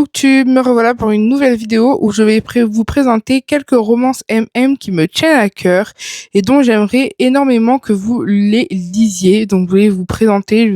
YouTube, me revoilà pour une nouvelle vidéo où je vais vous présenter quelques romances MM qui me tiennent à cœur et dont j'aimerais énormément que vous les lisiez. Donc je vais vous présenter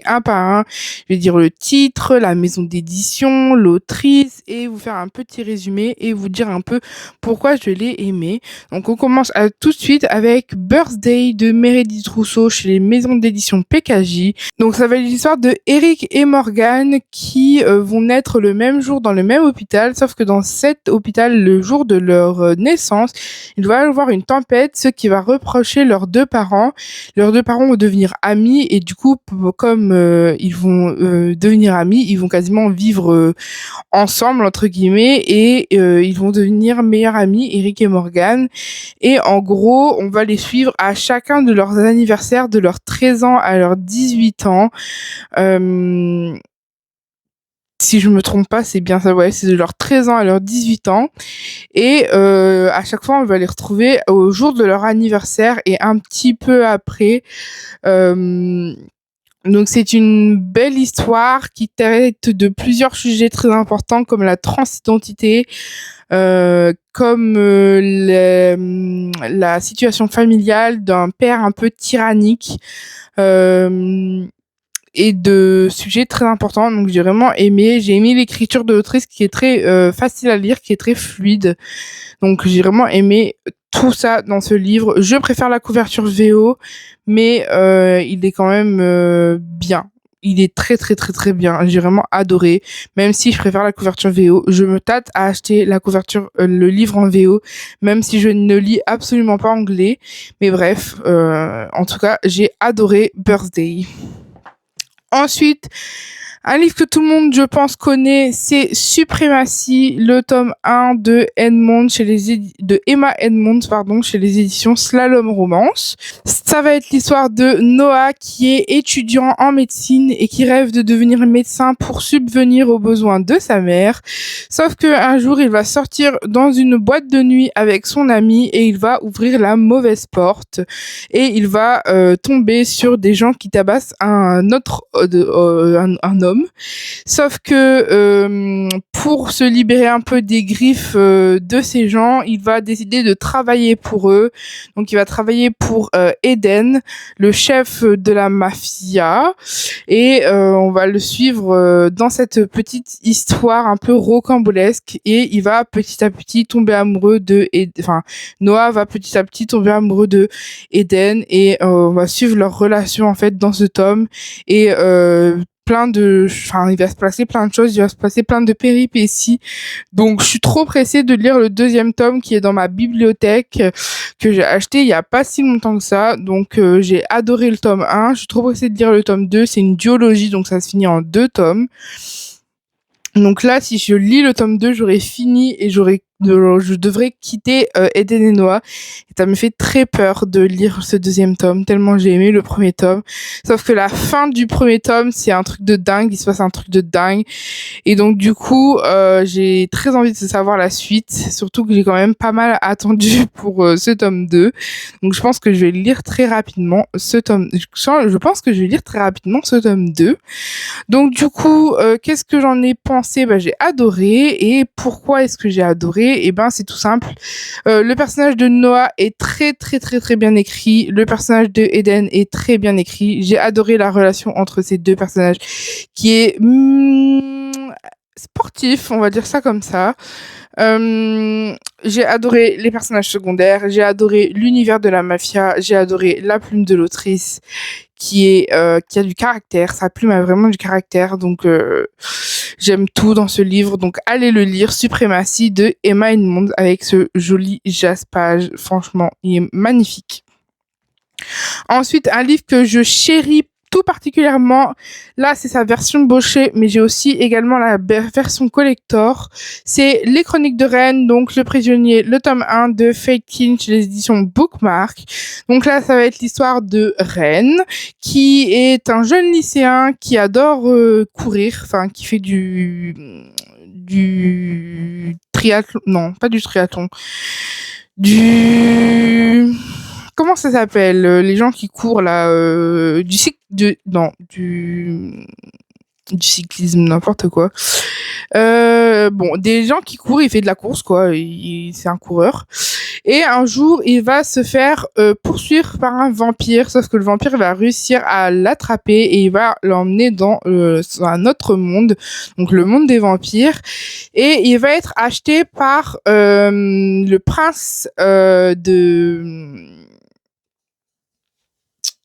un par un. Je vais dire le titre, la maison d'édition, l'autrice et vous faire un petit résumé et vous dire un peu pourquoi je l'ai aimé. Donc on commence tout de suite avec Birthday de Meredith Rousseau chez les maisons d'édition PKJ. Donc ça va être l'histoire de Eric et Morgan qui vont naître le même jour dans le même hôpital, sauf que dans cet hôpital, le jour de leur naissance, il va y avoir une tempête, ce qui va reprocher leurs deux parents. Leurs deux parents vont devenir amis et du coup, comme ils vont devenir amis, ils vont quasiment vivre ensemble entre guillemets et ils vont devenir meilleurs amis, Eric et Morgan. Et en gros, on va les suivre à chacun de leurs anniversaires, de leurs 13 ans à leurs 18 ans. Si je me trompe pas, c'est bien ça, ouais, c'est de leurs 13 ans à leurs 18 ans. Et à chaque fois, on va les retrouver au jour de leur anniversaire et un petit peu après. Donc c'est une belle histoire qui traite de plusieurs sujets très importants comme la transidentité, comme la situation familiale d'un père un peu tyrannique. Et de sujets très importants. Donc j'ai vraiment aimé. J'ai aimé l'écriture de l'autrice qui est très facile à lire, qui est très fluide. Donc j'ai vraiment aimé tout ça dans ce livre. Je préfère la couverture VO, mais il est quand même bien. Il est très très très très bien. J'ai vraiment adoré. Même si je préfère la couverture VO, je me tâte à acheter la couverture, le livre en VO, même si je ne lis absolument pas anglais. Mais bref, en tout cas, j'ai adoré Birthday. Ensuite, un livre que tout le monde, je pense, connaît, c'est Suprématie, le tome 1 de Emma Edmonds, chez les éditions Slalom Romance. Ça va être l'histoire de Noah qui est étudiant en médecine et qui rêve de devenir médecin pour subvenir aux besoins de sa mère. Sauf que un jour, il va sortir dans une boîte de nuit avec son ami et il va ouvrir la mauvaise porte et il va tomber sur des gens qui tabassent un autre un homme. Sauf que pour se libérer un peu des griffes de ces gens, il va décider de travailler pour eux. Donc il va travailler pour Eden, le chef de la mafia, et on va le suivre dans cette petite histoire un peu rocambolesque et il va petit à petit tomber amoureux Noah va petit à petit tomber amoureux de Eden et on va suivre leur relation en fait dans ce tome et il va se passer plein de choses, il va se passer plein de péripéties. Donc, je suis trop pressée de lire le deuxième tome qui est dans ma bibliothèque, que j'ai acheté il y a pas si longtemps que ça. Donc, j'ai adoré le tome 1. Je suis trop pressée de lire le tome 2. C'est une duologie, donc ça se finit en 2 tomes. Donc là, si je lis le tome 2, j'aurai fini et je devrais quitter Eden et Noah. Et ça me fait très peur de lire ce deuxième tome, tellement j'ai aimé le premier tome. Sauf que la fin du premier tome, c'est un truc de dingue, il se passe un truc de dingue. Et donc du coup, j'ai très envie de savoir la suite, surtout que j'ai quand même pas mal attendu pour ce tome 2. Donc je pense que je vais lire très rapidement ce tome. Je pense que je vais lire très rapidement ce tome 2. Donc du coup, qu'est-ce que j'en ai pensé? J'ai adoré. Et pourquoi est-ce que j'ai adoré? C'est tout simple. Le personnage de Noah est très très très très bien écrit. Le personnage de Eden est très bien écrit. J'ai adoré la relation entre ces deux personnages qui est sportif, on va dire ça comme ça. J'ai adoré les personnages secondaires, j'ai adoré l'univers de la mafia, j'ai adoré la plume de l'autrice qui a du caractère. Sa plume a vraiment du caractère, donc j'aime tout dans ce livre. Donc allez le lire, Suprématie de Emma Edmonds avec ce joli jaspage. Franchement, il est magnifique. Ensuite, un livre que je chéris tout particulièrement, là c'est sa version Bochet, mais j'ai aussi également la version collector, c'est Les Chroniques de Rennes, donc Le Prisonnier, le tome 1 de Fate King chez les éditions Bookmark. Donc là ça va être l'histoire de Rennes, qui est un jeune lycéen qui adore courir, qui fait du triathlon, non pas du triathlon, du... Comment ça s'appelle les gens qui courent là du cycle de non du du cyclisme, n'importe quoi. Bon, des gens qui courent, il fait de la course, quoi. C'est un coureur. Et un jour, il va se faire poursuivre par un vampire, sauf que le vampire va réussir à l'attraper et il va l'emmener dans un autre monde, donc le monde des vampires. Et il va être acheté par le prince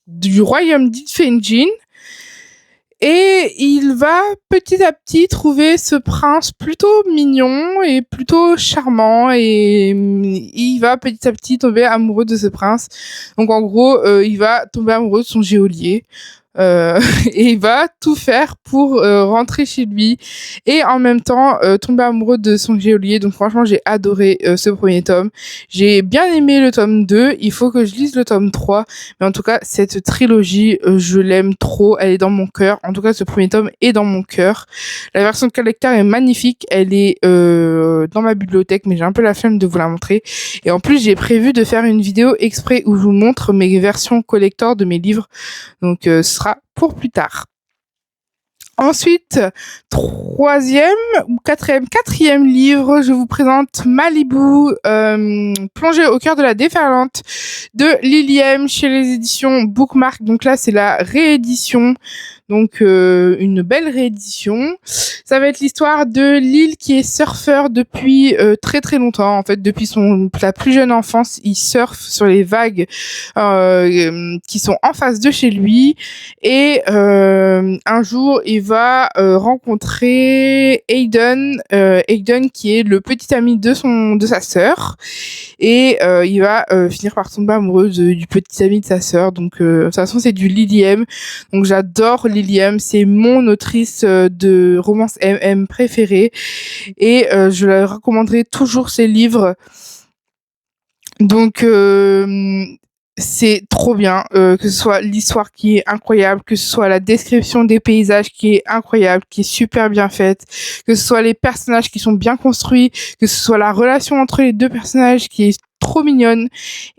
du royaume d'Ifenjin. Et il va petit à petit trouver ce prince plutôt mignon et plutôt charmant et il va petit à petit tomber amoureux de ce prince. Donc en gros, il va tomber amoureux de son geôlier. Et il va tout faire pour rentrer chez lui et en même temps tomber amoureux de son geôlier. Donc franchement, j'ai adoré ce premier tome. J'ai bien aimé le tome 2. Il faut que je lise le tome 3. Mais en tout cas, cette trilogie, je l'aime trop. Elle est dans mon cœur. En tout cas, ce premier tome est dans mon cœur. La version de collector est magnifique. Elle est dans ma bibliothèque, mais j'ai un peu la flemme de vous la montrer. Et en plus, j'ai prévu de faire une vidéo exprès où je vous montre mes versions collector de mes livres. Donc, ce sera pour plus tard. Ensuite, quatrième livre, je vous présente Malibu, plongée au cœur de la déferlante de Lily M chez les éditions Bookmark. Donc là, c'est la réédition. Donc une belle réédition. Ça va être l'histoire de Lil qui est surfeur depuis très très longtemps. En fait, depuis la plus jeune enfance, il surfe sur les vagues qui sont en face de chez lui. Et un jour, il va rencontrer Aiden, qui est le petit ami de sa sœur. Et il va finir par tomber amoureux du petit ami de sa sœur. Donc de toute façon, c'est du Lily M. Donc j'adore Lily M, c'est mon autrice de romance MM préférée et je la recommanderai toujours ses livres. Donc c'est trop bien, que ce soit l'histoire qui est incroyable, que ce soit la description des paysages qui est incroyable, qui est super bien faite, que ce soit les personnages qui sont bien construits, que ce soit la relation entre les deux personnages qui est trop mignonne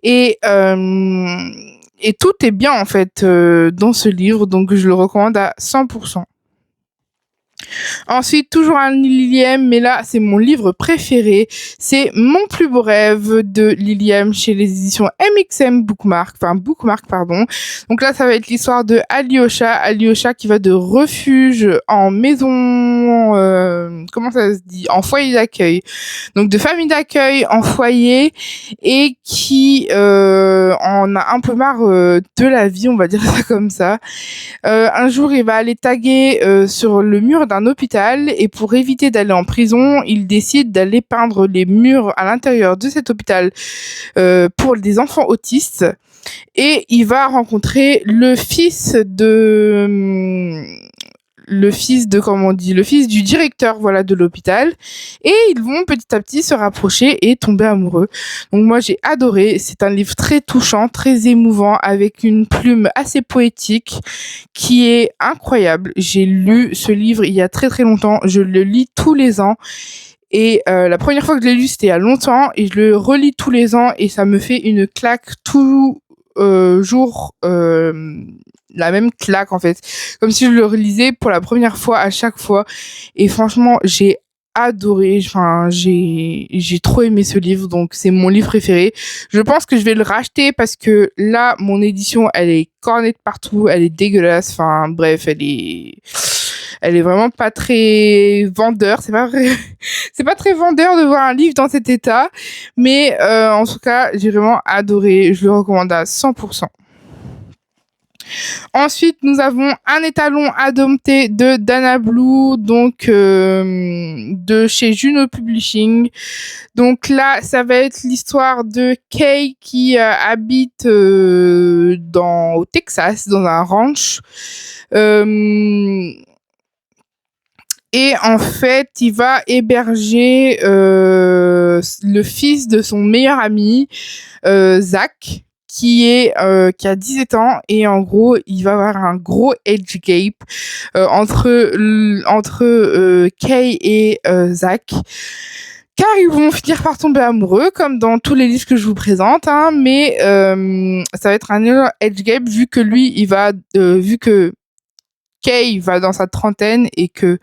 et tout est bien en fait dans ce livre, donc je le recommande à 100%. Ensuite, toujours un Lily-M, mais là, c'est mon livre préféré. C'est Mon plus beau rêve de Lily-M chez les éditions MXM Bookmark, pardon. Donc là, ça va être l'histoire de Alyosha qui va de refuge en maison, comment ça se dit, en foyer d'accueil. Donc de famille d'accueil en foyer et qui en a un peu marre de la vie, on va dire ça comme ça. Un jour, il va aller taguer sur le mur d'un hôpital et pour éviter d'aller en prison, il décide d'aller peindre les murs à l'intérieur de cet hôpital pour des enfants autistes. Et il va rencontrer le fils du directeur, voilà, de l'hôpital. Et ils vont petit à petit se rapprocher et tomber amoureux. Donc moi, j'ai adoré. C'est un livre très touchant, très émouvant, avec une plume assez poétique qui est incroyable. J'ai lu ce livre il y a très très longtemps. Je le lis tous les ans. Et la première fois que je l'ai lu, c'était il y a longtemps. Et je le relis tous les ans. Et ça me fait une claque tout jour. La même claque en fait, comme si je le relisais pour la première fois à chaque fois. Et franchement, j'ai adoré, enfin j'ai trop aimé ce livre, donc c'est mon livre préféré. Je pense que je vais le racheter parce que là mon édition elle est cornée de partout, elle est dégueulasse, enfin bref, elle est vraiment pas très vendeur, c'est pas vrai. C'est pas très vendeur de voir un livre dans cet état, mais en tout cas j'ai vraiment adoré, je le recommande à 100%. Ensuite, nous avons Un étalon indompté de Dana Blue, donc de chez Juno Publishing. Donc là, ça va être l'histoire de Kay qui habite au Texas, dans un ranch. Et en fait, il va héberger le fils de son meilleur ami, Zach, qui a 17 ans et en gros il va avoir un gros age gap entre Kay et Zach, car ils vont finir par tomber amoureux comme dans tous les livres que je vous présente, hein, mais ça va être un age gap vu que lui vu que Kay va dans sa trentaine et que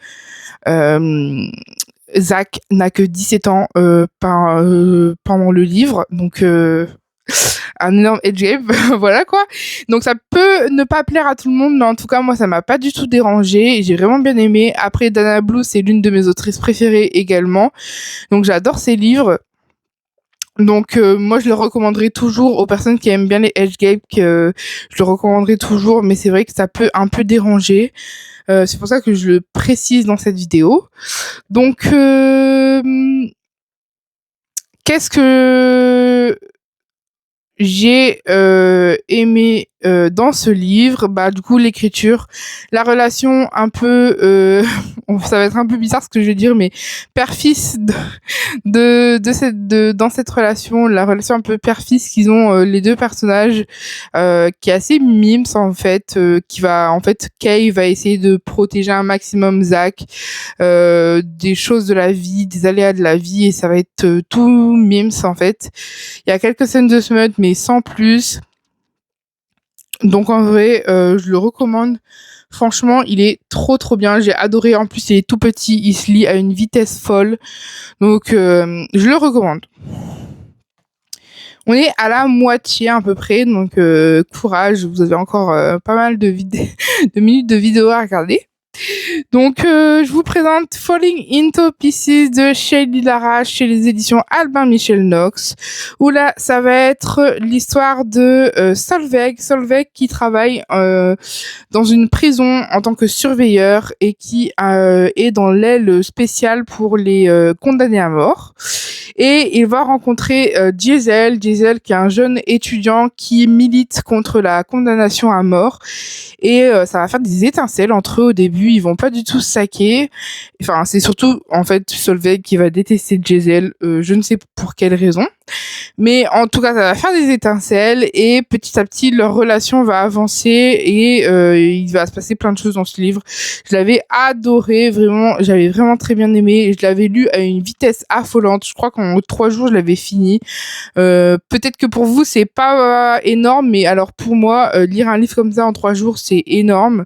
Zach n'a que 17 ans pendant le livre. Donc, un énorme age gap, voilà quoi. Donc ça peut ne pas plaire à tout le monde, mais en tout cas moi ça m'a pas du tout dérangé, j'ai vraiment bien aimé. Après Dana Blue, c'est l'une de mes autrices préférées également, donc j'adore ses livres. Donc moi je le recommanderais toujours aux personnes qui aiment bien les age gaps, que je le recommanderais toujours, mais c'est vrai que ça peut un peu déranger. C'est pour ça que je le précise dans cette vidéo. Donc qu'est-ce que j'ai aimé dans ce livre? Bah du coup l'écriture, la relation un peu ça va être un peu bizarre ce que je vais dire, mais père-fils dans cette relation, la relation un peu père-fils qu'ils ont, les deux personnages, qui est assez mimes en fait, Kay va essayer de protéger un maximum Zach des choses de la vie, des aléas de la vie, et ça va être tout mimes en fait. Il y a quelques scènes de smut, mais sans plus. Donc en vrai, je le recommande. Franchement, il est trop trop bien. J'ai adoré. En plus, il est tout petit, il se lit à une vitesse folle. Donc, je le recommande. On est à la moitié à peu près, donc courage. Vous avez encore pas mal de minutes de vidéo à regarder. Donc, je vous présente Falling into Pieces de Shelley Lara chez les éditions Albin Michel Knox, où là, ça va être l'histoire de Solveig qui travaille dans une prison en tant que surveilleur et qui est dans l'aile spéciale pour les condamnés à mort. Et il va rencontrer Diesel qui est un jeune étudiant qui milite contre la condamnation à mort. Et ça va faire des étincelles entre eux au début. Ils vont pas du tout se saquer. Enfin, c'est surtout en fait Solveig qui va détester Diesel. Je ne sais pour quelle raison. Mais en tout cas, ça va faire des étincelles et petit à petit, leur relation va avancer et il va se passer plein de choses dans ce livre. Je l'avais adoré, vraiment, j'avais vraiment très bien aimé. Je l'avais lu à une vitesse affolante. Je crois qu'en 3 jours, je l'avais fini. Peut-être que pour vous, c'est pas énorme, mais alors pour moi, lire un livre comme ça en 3 jours, c'est énorme.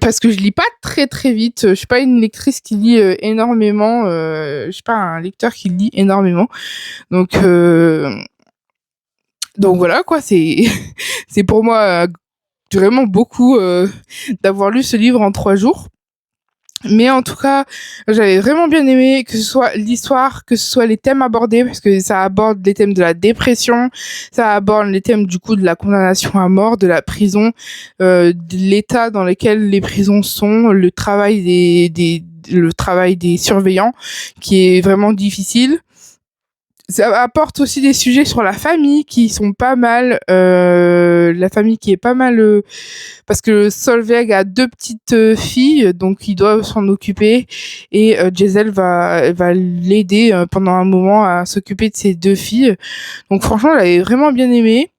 Parce que je lis pas très très vite. Je suis pas une lectrice qui lit énormément. Je suis pas un lecteur qui lit énormément. Donc voilà quoi. C'est c'est pour moi vraiment beaucoup d'avoir lu ce livre en 3 jours. Mais en tout cas, j'avais vraiment bien aimé que ce soit l'histoire, que ce soit les thèmes abordés, parce que ça aborde les thèmes de la dépression, ça aborde les thèmes du coup de la condamnation à mort, de la prison, de l'état dans lequel les prisons sont, le travail des surveillants, qui est vraiment difficile. Ça apporte aussi des sujets sur la famille qui sont pas mal, la famille qui est pas mal, parce que Solveig a 2 petites filles, donc ils doivent s'en occuper et Diesel va l'aider pendant un moment à s'occuper de ses 2 filles. Donc franchement, j'avais vraiment bien aimé.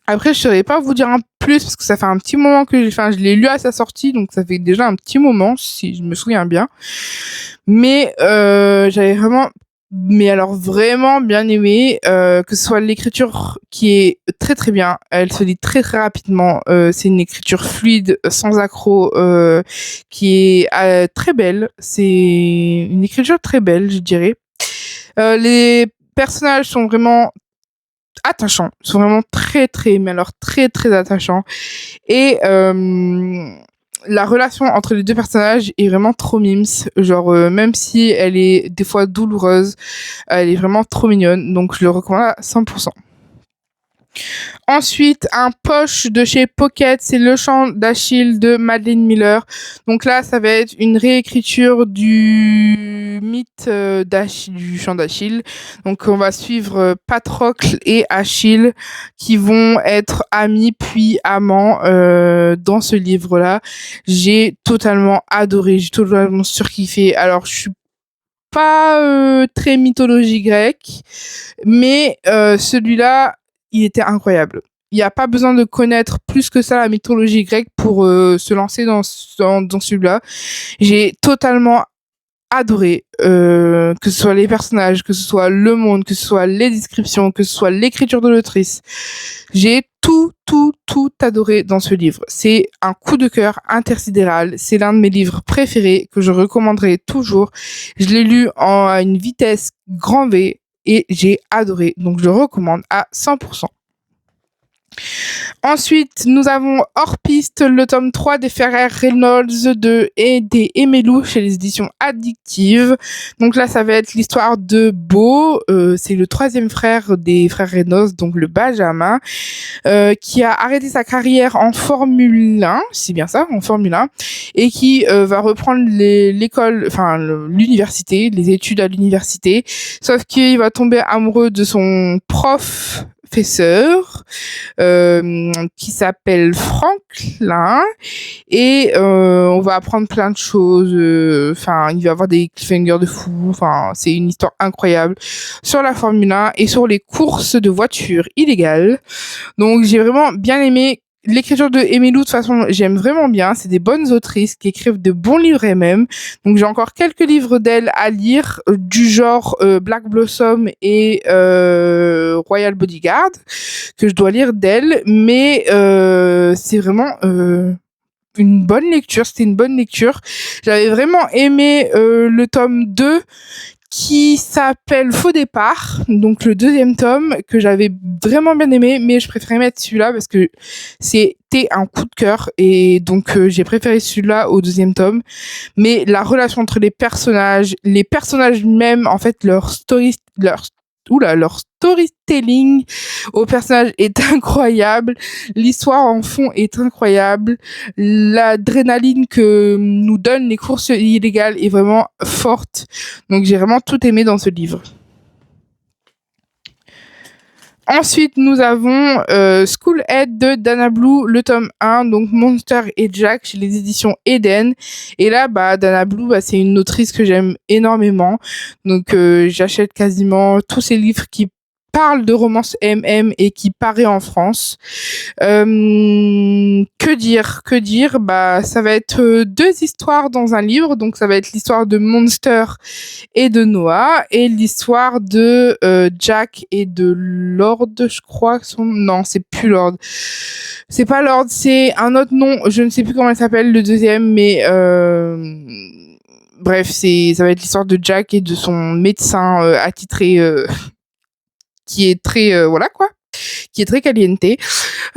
Après, je saurais pas vous dire un plus parce que ça fait un petit moment que je l'ai lu à sa sortie, donc ça fait déjà un petit moment si je me souviens bien. Mais j'avais vraiment, mais alors vraiment bien aimé, que ce soit l'écriture qui est très très bien, elle se lit très très rapidement, c'est une écriture fluide, sans accroc, qui est très belle, c'est une écriture très belle, je dirais. Les personnages sont vraiment attachants, sont vraiment très très, mais alors très très attachants. Et la relation entre les 2 personnages est vraiment trop mimes. Genre, même si elle est des fois douloureuse, elle est vraiment trop mignonne. Donc, je le recommande à 100%. Ensuite, un poche de chez Pocket, c'est Le Chant d'Achille de Madeline Miller. Donc là, ça va être une réécriture du mythe du Chant d'Achille. Donc on va suivre Patrocle et Achille qui vont être amis puis amants dans ce livre-là. J'ai totalement adoré, j'ai totalement surkiffé. Alors je suis pas très mythologie grecque, mais celui-là, il était incroyable. Il n'y a pas besoin de connaître plus que ça la mythologie grecque pour se lancer dans celui-là. J'ai totalement adoré, que ce soit les personnages, que ce soit le monde, que ce soit les descriptions, que ce soit l'écriture de l'autrice. J'ai tout adoré dans ce livre. C'est un coup de cœur intersidéral. C'est l'un de mes livres préférés que je recommanderai toujours. Je l'ai lu à une vitesse grand V et j'ai adoré. Donc je le recommande à 100%. Ensuite, nous avons Hors Piste, le tome 3 des frères Reynolds et des Emmelou chez les éditions Addictive. Donc là, ça va être l'histoire de Beau, c'est le troisième frère des frères Reynolds, donc le Benjamin, qui a arrêté sa carrière en Formule 1, c'est bien ça, en Formule 1, et qui va reprendre l'université, les études à l'université, sauf qu'il va tomber amoureux de son professeur qui s'appelle Franklin et on va apprendre plein de choses, il va y avoir des cliffhangers de fou, c'est une histoire incroyable sur la Formule 1 et sur les courses de voitures illégales. Donc j'ai vraiment bien aimé l'écriture de Emilou. De toute façon, j'aime vraiment bien. C'est des bonnes autrices qui écrivent de bons livres et même. Donc j'ai encore quelques livres d'elle à lire, du genre Black Blossom et Royal Bodyguard, que je dois lire d'elle. Mais c'est vraiment une bonne lecture. C'était une bonne lecture. J'avais vraiment aimé le tome 2 qui s'appelle Faux Départ, donc le deuxième tome que j'avais vraiment bien aimé, mais je préférais mettre celui-là parce que c'était un coup de cœur et donc j'ai préféré celui-là au deuxième tome. Mais la relation entre les personnages même, en fait, leur storytelling au personnage est incroyable, l'histoire en fond est incroyable, l'adrénaline que nous donnent les courses illégales est vraiment forte. Donc j'ai vraiment tout aimé dans ce livre. Ensuite, nous avons School Head de Dana Blue, le tome 1, donc Monster et Jack chez les éditions Eden. Et là, Dana Blue, c'est une autrice que j'aime énormément. Donc, j'achète quasiment tous ses livres qui parlent de romance MM et qui paraît en France. Que dire? Ça va être deux histoires dans un livre. Donc, ça va être l'histoire de Monster et de Noah et l'histoire de Jack et de Lord, je crois. Non, c'est plus Lord. C'est pas Lord, c'est un autre nom. Je ne sais plus comment il s'appelle le deuxième, mais bref, ça va être l'histoire de Jack et de son médecin attitré qui est très qui est très caliente.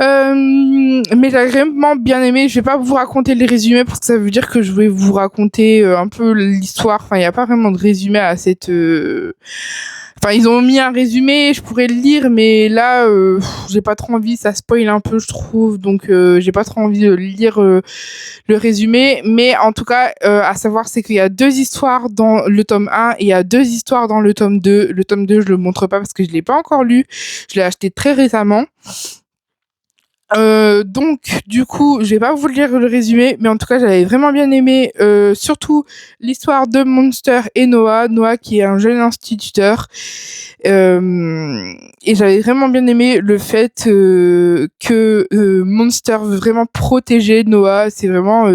Mais j'ai vraiment bien aimé. Je vais pas vous raconter les résumés parce que ça veut dire que je vais vous raconter un peu l'histoire. Il y a pas vraiment de résumé à cette. Ils ont mis un résumé, je pourrais le lire, mais là, j'ai pas trop envie. Ça spoil un peu, je trouve. Donc, j'ai pas trop envie de lire le résumé. Mais en tout cas, à savoir, c'est qu'il y a deux histoires dans le tome 1 et il y a deux histoires dans le tome 2. Le tome 2, je le montre pas parce que je l'ai pas encore lu. Je l'ai acheté très récemment. Donc du coup, je vais pas vous lire le résumé, mais en tout cas, j'avais vraiment bien aimé surtout l'histoire de Monster et Noah qui est un jeune instituteur, et j'avais vraiment bien aimé le fait que Monster veut vraiment protéger Noah. C'est vraiment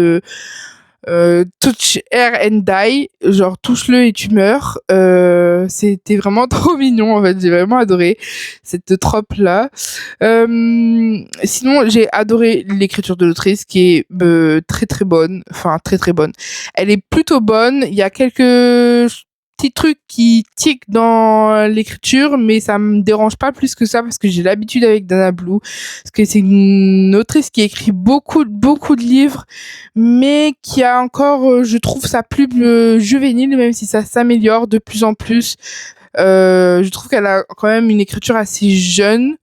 touch air and die, genre touche-le et tu meurs. C'était vraiment trop mignon, en fait. J'ai vraiment adoré cette trope là. Sinon, j'ai adoré l'écriture de l'autrice qui est très très bonne, très bonne. Elle est plutôt bonne. Il y a quelques petits trucs qui tiquent dans l'écriture, mais ça me dérange pas plus que ça parce que j'ai l'habitude avec Dana Blue, parce que c'est une autrice qui écrit beaucoup de livres, mais qui a encore, je trouve, sa plume juvénile, même si ça s'améliore de plus en plus. Je trouve qu'elle a quand même une écriture assez jeune,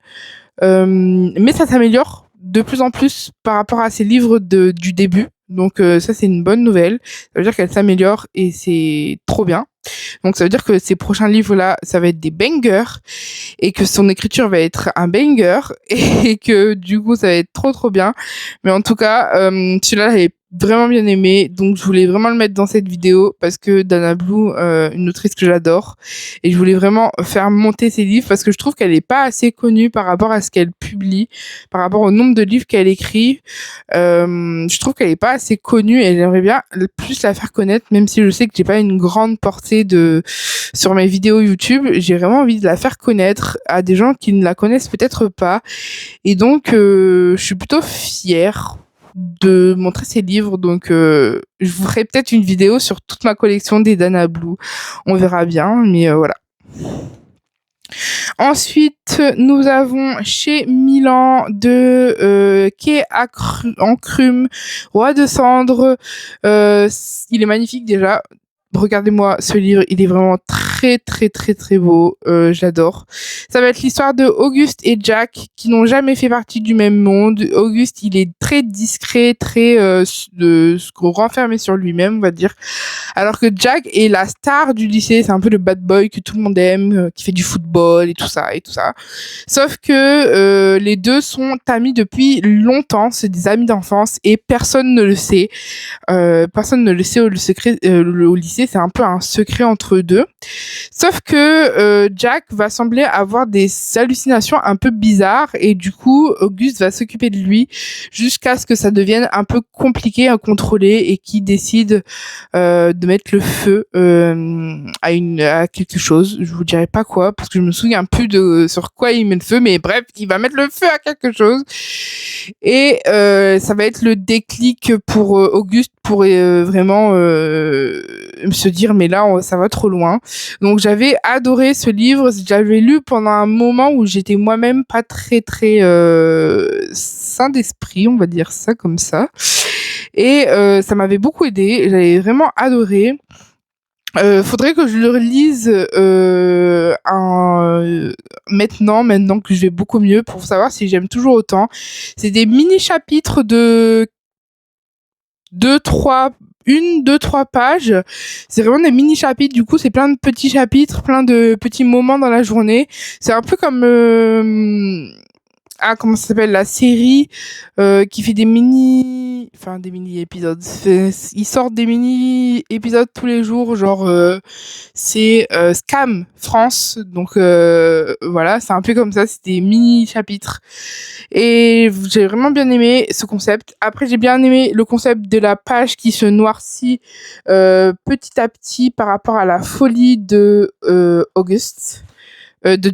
mais ça s'améliore de plus en plus par rapport à ses livres du début. Donc ça, c'est une bonne nouvelle. Ça veut dire qu'elle s'améliore et c'est trop bien. Donc ça veut dire que ces prochains livres-là, ça va être des bangers et que son écriture va être un banger et que du coup, ça va être trop bien. Mais en tout cas, celui-là, j'avais vraiment bien aimé, donc je voulais vraiment le mettre dans cette vidéo parce que Dana Blue, une autrice que j'adore, et je voulais vraiment faire monter ses livres parce que je trouve qu'elle est pas assez connue par rapport à ce qu'elle publie, par rapport au nombre de livres qu'elle écrit. Je trouve qu'elle est pas assez connue et j'aimerais bien plus la faire connaître, même si je sais que j'ai pas une grande portée sur mes vidéos YouTube. J'ai vraiment envie de la faire connaître à des gens qui ne la connaissent peut-être pas. Et donc, je suis plutôt fière de montrer ses livres. Donc, je vous ferai peut-être une vidéo sur toute ma collection des Dana Blue. On verra bien, mais voilà. Ensuite, nous avons chez Milan de Quai Encrum, Roi de Cendres. Il est magnifique déjà. Regardez-moi ce livre, il est vraiment très très très très beau, j'adore. Ça va être l'histoire de Auguste et Jack qui n'ont jamais fait partie du même monde. Auguste, il est très discret, très renfermé sur lui-même, on va dire. Alors que Jack est la star du lycée, c'est un peu le bad boy que tout le monde aime, qui fait du football et tout ça et tout ça. Sauf que les deux sont amis depuis longtemps, c'est des amis d'enfance et personne ne le sait. Personne ne le sait au lycée, c'est un peu un secret entre eux deux. Sauf que Jack va sembler avoir des hallucinations un peu bizarres et du coup Auguste va s'occuper de lui jusqu'à ce que ça devienne un peu compliqué à contrôler et qu'il décide de mettre le feu à quelque chose. Je vous dirai pas quoi parce que je me souviens plus de sur quoi il met le feu, mais bref, il va mettre le feu à quelque chose et ça va être le déclic pour Auguste pour vraiment se dire mais là ça va trop loin. Donc j'avais adoré ce livre, j'avais lu pendant un moment où j'étais moi-même pas très très sain d'esprit, on va dire ça comme ça. Et ça m'avait beaucoup aidé, j'avais vraiment adoré. Faudrait que je le relise maintenant que je vais beaucoup mieux pour savoir si j'aime toujours autant. C'est des mini chapitres de 2-3 pages. C'est vraiment des mini chapitres, du coup c'est plein de petits chapitres, plein de petits moments dans la journée. C'est un peu comme comment ça s'appelle, la série qui fait des mini épisodes. Ils sortent des mini épisodes tous les jours, genre c'est Scam France, donc voilà, c'est un peu comme ça, c'est des mini chapitres et j'ai vraiment bien aimé ce concept. Après j'ai bien aimé le concept de la page qui se noircit petit à petit par rapport à la folie de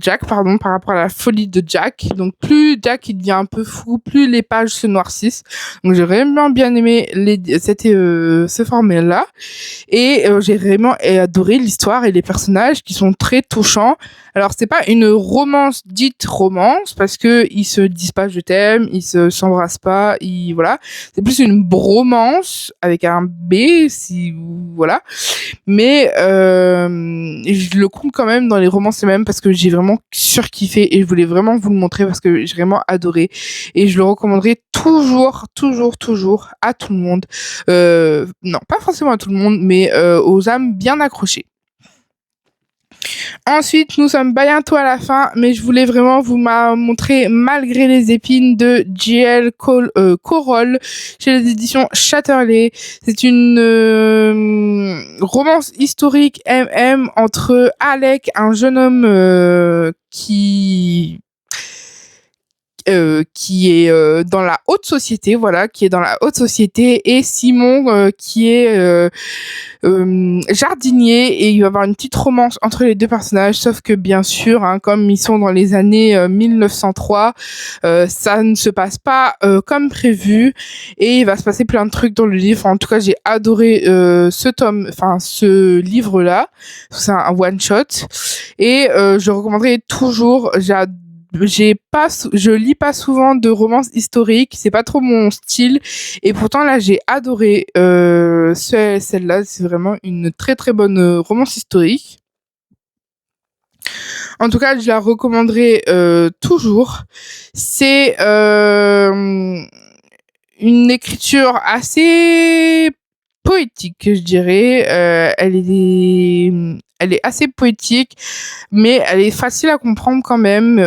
Jack, pardon, par rapport à la folie de Jack. Donc plus Jack il devient un peu fou, plus les pages se noircissent. Donc j'ai vraiment bien aimé ce format-là. Et j'ai vraiment adoré l'histoire et les personnages qui sont très touchants. Alors c'est pas une romance dite romance parce que ils se disent pas je t'aime, ils s'embrassent pas, voilà. C'est plus une bromance avec un B, si voilà. Mais je le compte quand même dans les romances mêmes parce que j'ai vraiment surkiffé et je voulais vraiment vous le montrer parce que j'ai vraiment adoré et je le recommanderai toujours à tout le monde. Non, pas forcément à tout le monde, mais aux âmes bien accrochées. Ensuite, nous sommes bientôt à la fin, mais je voulais vraiment vous montrer Malgré les épines de J.L. Corol chez les éditions Chatterley. C'est une romance historique MM entre Alec, un jeune homme qui est dans la haute société, voilà, qui est dans la haute société, et Simon qui est jardinier, et il va y avoir une petite romance entre les deux personnages, sauf que bien sûr, hein, comme ils sont dans les années 1903, ça ne se passe pas comme prévu, et il va se passer plein de trucs dans le livre. En tout cas, j'ai adoré ce livre-là, c'est un one-shot, et je recommanderais toujours. Je lis pas souvent de romances historiques, c'est pas trop mon style, et pourtant là j'ai adoré celle-là. C'est vraiment une très très bonne romance historique. En tout cas, je la recommanderais toujours. C'est une écriture assez poétique, je dirais. Elle est assez poétique, mais elle est facile à comprendre quand même.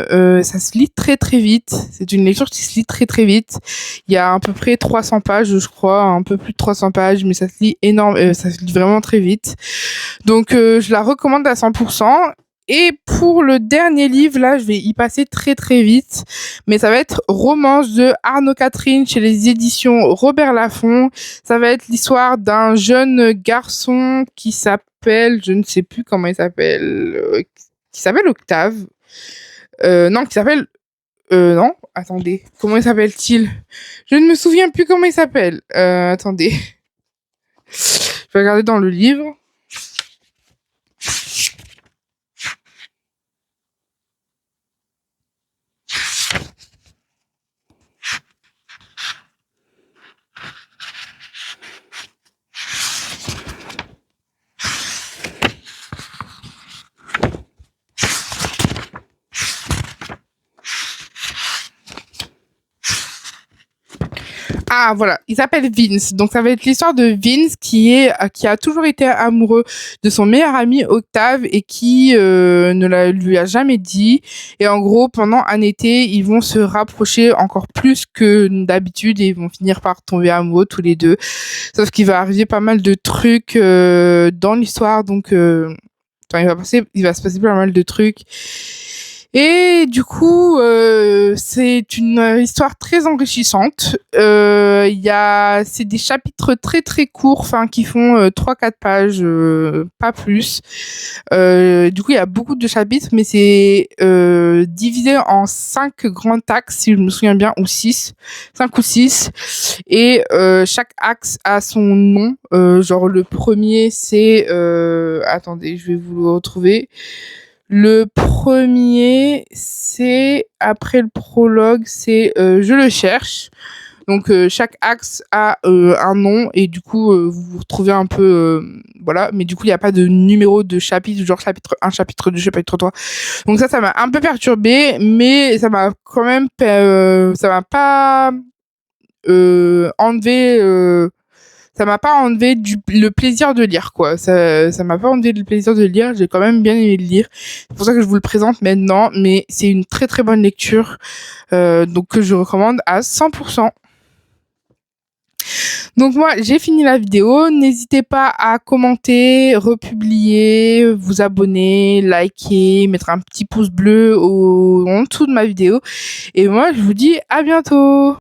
Ça se lit très très vite. C'est une lecture qui se lit très très vite. Il y a à peu près 300 pages, je crois, un peu plus de 300 pages, mais ça se lit énorme, ça se lit vraiment très vite. Donc je la recommande à 100%. Et pour le dernier livre, là, je vais y passer très très vite, mais ça va être Romance de Arnaud Catherine chez les éditions Robert Laffont. Ça va être l'histoire d'un jeune garçon qui s'appelle, je ne sais plus comment il s'appelle, qui s'appelle Octave. Non, qui s'appelle, non, attendez, comment il s'appelle-t-il? Je ne me souviens plus comment il s'appelle. Attendez, je vais regarder dans le livre. Ah voilà, il s'appelle Vince. Donc ça va être l'histoire de Vince qui a toujours été amoureux de son meilleur ami Octave et qui lui a jamais dit. Et en gros, pendant un été, ils vont se rapprocher encore plus que d'habitude et ils vont finir par tomber amoureux tous les deux. Sauf qu'il va arriver pas mal de trucs dans l'histoire, donc enfin, il va se passer pas mal de trucs. Et du coup, c'est une histoire très enrichissante. C'est des chapitres très très courts, enfin qui font 3-4 pages, pas plus. Du coup, il y a beaucoup de chapitres, mais c'est divisé en 5 grands axes, si je me souviens bien, ou 6, 5 ou 6. Et chaque axe a son nom. Genre le premier, c'est... attendez, je vais vous le retrouver. Le premier, c'est après le prologue, c'est Je le cherche. Donc chaque axe a un nom et du coup vous vous retrouvez un peu voilà, mais du coup il n'y a pas de numéro de chapitre, genre chapitre 1, chapitre 2, chapitre 3. Donc ça m'a un peu perturbé, mais ça m'a quand même ça m'a pas enlevé ça m'a pas enlevé le plaisir de lire, quoi. Ça m'a pas enlevé le plaisir de lire. J'ai quand même bien aimé le lire. C'est pour ça que je vous le présente maintenant. Mais c'est une très très bonne lecture, donc que je recommande à 100%. Donc moi, j'ai fini la vidéo. N'hésitez pas à commenter, republier, vous abonner, liker, mettre un petit pouce bleu en dessous de ma vidéo. Et moi, je vous dis à bientôt.